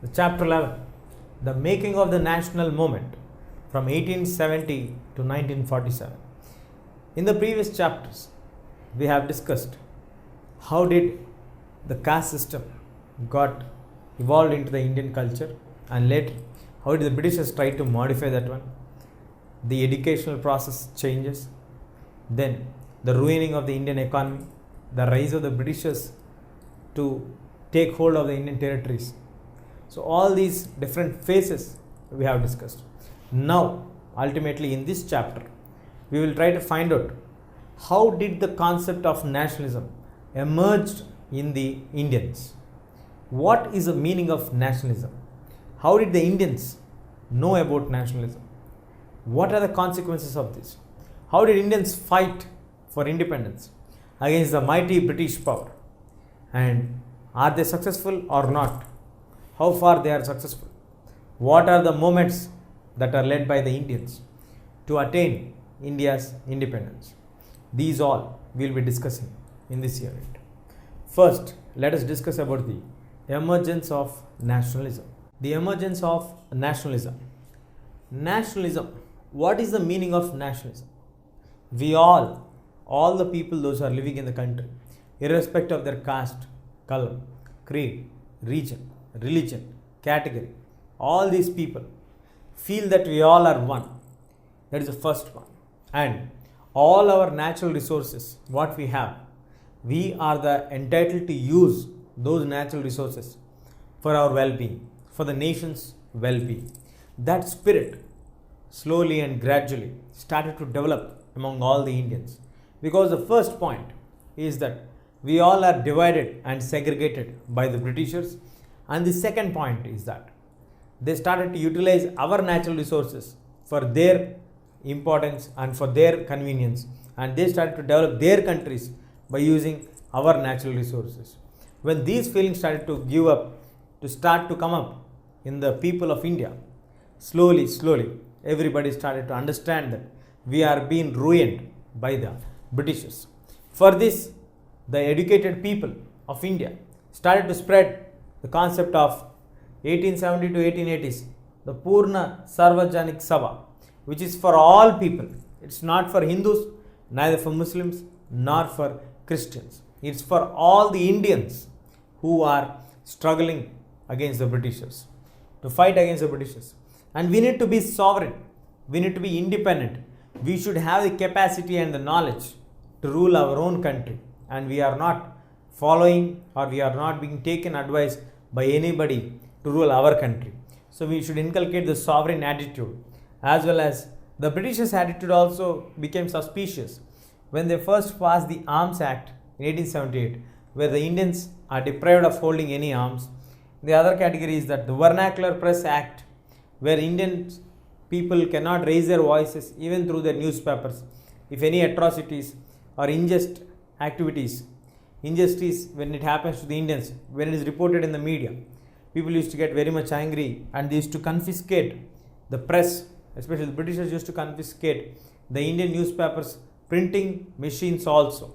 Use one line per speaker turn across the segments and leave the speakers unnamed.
The chapter 11, The Making of the National Movement from 1870 to 1947. In the previous chapters, we have discussed how did the caste system got evolved into the Indian culture, and later how did the Britishers try to modify that one, the educational process changes, then the ruining of the Indian economy, the rise of the Britishers to take hold of the Indian territories. So all these different phases we have discussed. Now ultimately in this chapter we will try to find out how did the concept of nationalism emerged in the Indians. What is the meaning of nationalism? How did the Indians know about nationalism? What are the consequences of this? How did Indians fight for independence against the mighty British power? And are they successful or not? How far they are successful? What are the moments that are led by the Indians to attain India's independence? These all we will be discussing in this unit. First, let us discuss about the emergence of nationalism. The emergence of nationalism. Nationalism. What is the meaning of nationalism? We all the people, those who are living in the country, irrespective of their caste, color, creed, region, religion, category, all these people feel that we all are one. That is the first one. And all our natural resources, what we have, we are entitled to use those natural resources for our well-being, for the nation's well-being. That spirit slowly and gradually started to develop among all the Indians, because the first point is that we all are divided and segregated by the Britishers, and the second point is that they started to utilize our natural resources for their importance and for their convenience, and they started to develop their countries by using our natural resources. When these feelings started to start to come up in the people of India, slowly everybody started to understand that we are being ruined by the Britishers. For this, the educated people of India started to spread the concept of 1870 to 1880s, the Purna Sarvajanik Sabha, which is for all people. It's not for Hindus, neither for Muslims, nor for Christians. It's for all the Indians who are struggling against the Britishers, to fight against the Britishers. And we need to be sovereign. We need to be independent. We should have the capacity and the knowledge to rule our own country. And we are not following, or we are not being taken advice by anybody to rule our country. So we should inculcate the sovereign attitude, as well as the Britishers' attitude also became suspicious when they first passed the Arms Act in 1878, where the Indians are deprived of holding any arms. The other category is that the Vernacular Press Act, where Indian people cannot raise their voices even through their newspapers if any atrocities or injustice when it happens to the Indians, when it is reported in the media, people used to get very much angry, and they used to confiscate the press, especially the Britishers used to confiscate the Indian newspapers printing machines also.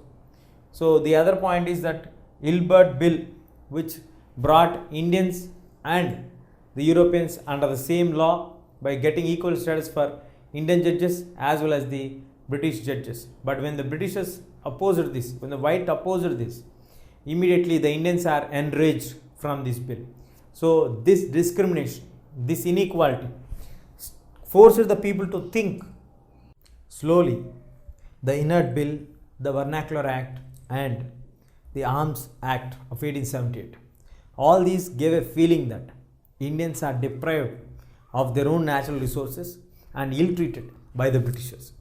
So the other point is that Ilbert Bill, which brought Indians and the Europeans under the same law by getting equal status for Indian judges as well as the British judges. But when the Britishers opposed this, when the white opposed this, immediately the Indians are enraged from this bill. So this discrimination, this inequality forces the people to think. Slowly, the Inert Bill, the Vernacular Act, and the Arms Act of 1878, all these gave a feeling that Indians are deprived of their own natural resources and ill-treated by the Britishers.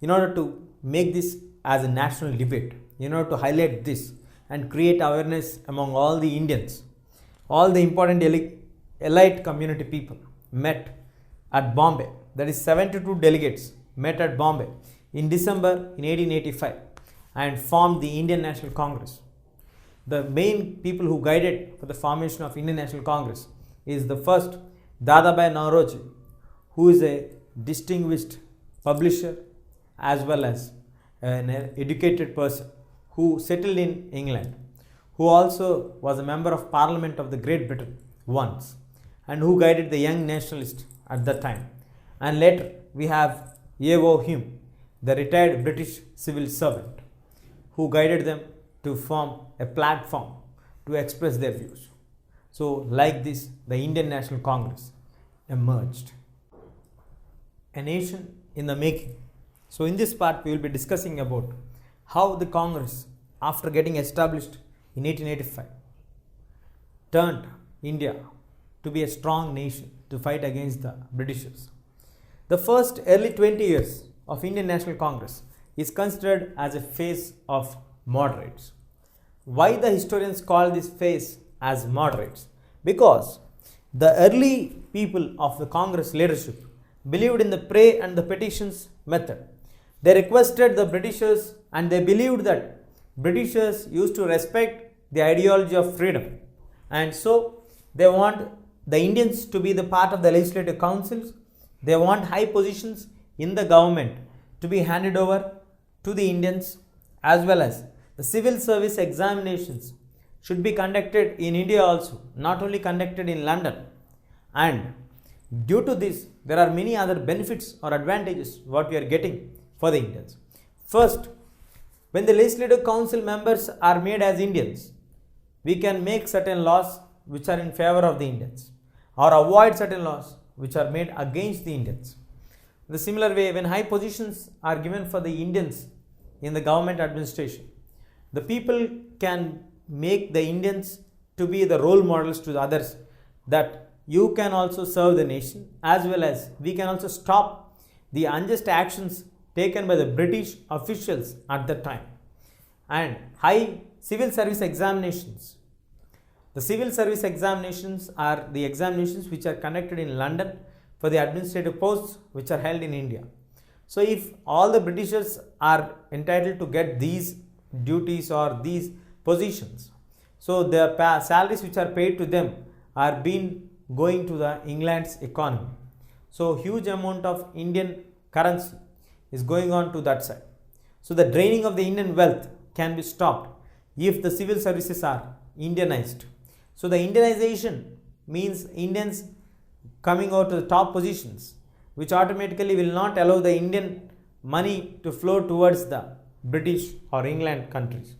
In order to make this as a national debate, in order to highlight this and create awareness among all the Indians, all the important elite community people met at Bombay. That is 72 delegates met at Bombay in December in 1885 and formed the Indian National Congress. The main people who guided for the formation of Indian National Congress is the first Dadabhai Naoroji, who is a distinguished publisher as well as an educated person who settled in England, who also was a member of Parliament of the Great Britain once. and who guided the young nationalists at that time. And later we have A.O. Hume, the retired British civil servant, who guided them to form a platform to express their views. So, like this, the Indian National Congress emerged. A nation in the making. So, in this part, we will be discussing about how the Congress, after getting established in 1885, turned India to be a strong nation to fight against the Britishers. The first early 20 years of Indian National Congress is considered as a phase of moderates. Why the historians call this phase as moderates? Because the early people of the Congress leadership believed in the pray and the petitions method. They requested the Britishers and they believed that Britishers used to respect the ideology of freedom, and so they want the Indians to be the part of the legislative councils. They want high positions in the government to be handed over to the Indians, as well as the civil service examinations should be conducted in India also, not only conducted in London. And due to this, there are many other benefits or advantages what we are getting for the Indians. First, when the legislative council members are made as Indians, we can make certain laws which are in favor of the Indians, or avoid certain laws which are made against the Indians. In the similar way, when high positions are given for the Indians in the government administration, the people can make the Indians to be the role models to the others, that you can also serve the nation, as well as we can also stop the unjust actions taken by the British officials at that time. And high civil service examinations. The civil service examinations are the examinations which are conducted in London for the administrative posts which are held in India. So if all the Britishers are entitled to get these duties or these positions, so the salaries which are paid to them are being going to the England's economy. So huge amount of Indian currency is going on to that side. So the draining of the Indian wealth can be stopped if the civil services are Indianized. So the Indianization means Indians coming out to the top positions, which automatically will not allow the Indian money to flow towards the British or England countries.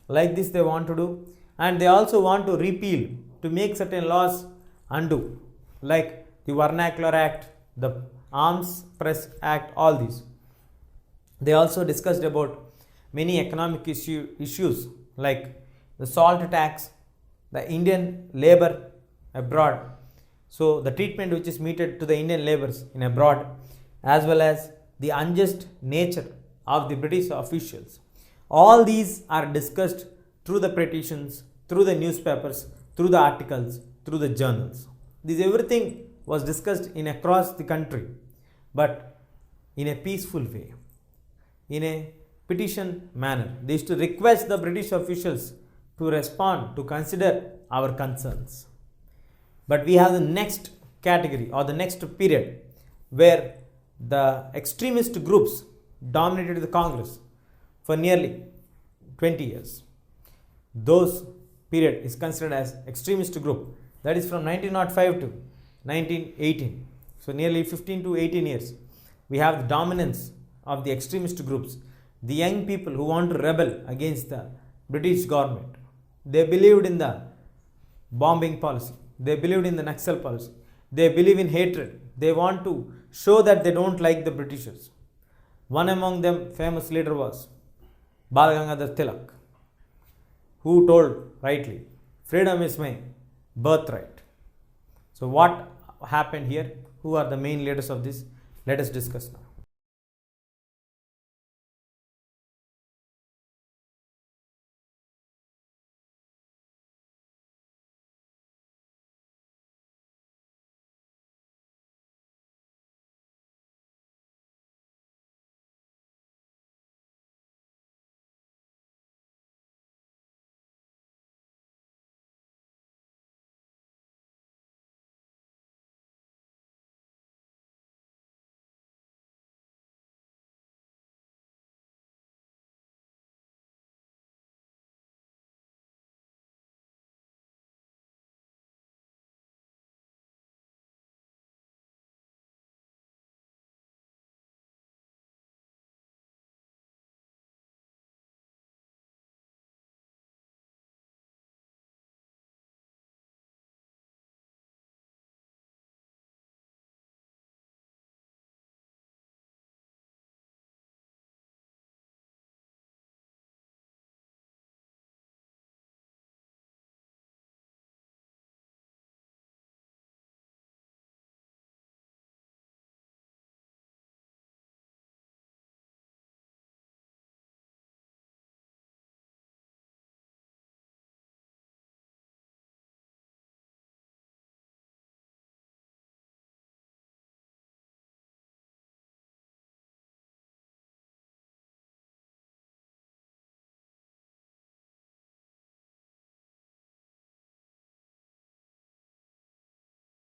Like this they want to do, and they also want to repeal, to make certain laws undo, like the Vernacular Act, the Arms Press Act, all these. They also discussed about many economic issues like the salt tax, the Indian labor abroad, so the treatment which is meted to the Indian laborers in abroad, as well as the unjust nature of the British officials. All these are discussed through the petitions, through the newspapers, through the articles, through the journals. This everything was discussed in across the country, but in a peaceful way, in a petition manner. They used to request the British officials to respond, to consider our concerns. But we have the next category or the next period where the extremist groups dominated the Congress for nearly 20 years. Those period is considered as extremist group, that is from 1905 to 1918. So nearly 15 to 18 years we have the dominance of the extremist groups, the young people who want to rebel against the British government. They believed in the bombing policy, they believed in the Naxal policy, they believe in hatred, they want to show that they don't like the Britishers. One among them, famous leader, was Bal Gangadhar Tilak, who told rightly, freedom is my birthright. So what happened here? Who are the main leaders of this? Let us discuss now.